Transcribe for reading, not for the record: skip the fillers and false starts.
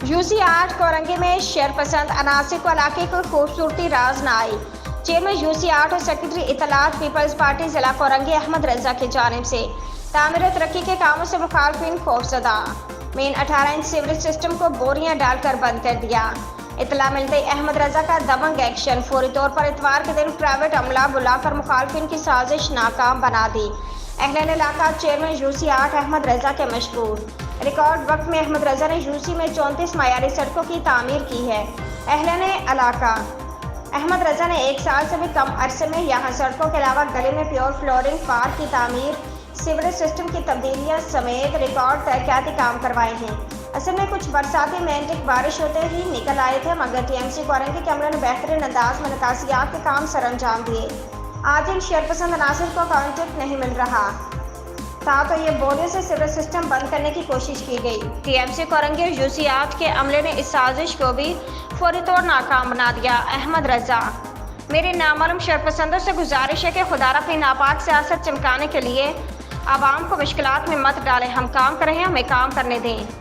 UC 8 Korangi में शहरपसंद अनासिर को इलाके की खूबसूरती राज न आई। चेयरमैन यूसी 8 और सेक्रेटरी इतलात पीपल्स पार्टी जिला कोरंगी अहमद रजा की जानिब से तामीर तरक्की के कामों से मुखालफिन खौफजदा। मेन 18 इंच सीवरेज सिस्टम को बोरियां डालकर बंद कर दिया। इतला मिलते ही अहमद रजा का दबंग एक्शन। फौरी तौर पर इतवार के दिन प्राइवेट अमला बुलाकर मुखालफिन की साजिश नाकाम बना दी। अहलन इलाका चेयरमैन यूसी 8 अहमद रजा के मशकूर। रिकॉर्ड वक्त में अहमद रजा ने यूसी में 34 मयारी सड़कों की तामीर की है। अहलन इलाका अहमद रजा ने 1 साल से भी कम अरसे में यहाँ सड़कों के अलावा गली में प्योर फ्लोरिंग, पार्क की तामीर, सीवरेज सिस्टम की तब्दीलियां समेत रिकॉर्ड तरक्याती काम करवाए हैं। असल में कुछ बरसाती मैंटिक बारिश होते ही निकल आए थे, मगर टीएमसी कोरंगी के अमले ने बेहतरीन अंदाज में निकासियात के काम सर अंजाम दिए। आज इन शहरपसंद अनासिर को कॉन्टेक्ट नहीं मिल रहा था तो ये बोरियों से सीवरेज सिस्टम बंद करने की कोशिश की गई। टीएमसी कोरंगी और यूसी 8 के अमले ने इस साजिश को भी फौरी तौर नाकाम बना दिया। अहमद रजा: मेरी नामालूम शहरपसंदों से गुजारिश है कि खुदारा अपनी नापाक सियासत चमकाने के लिए आवाम को मुश्किलात में मत डालें। हम काम कर रहे हैं, हमें काम करने दें।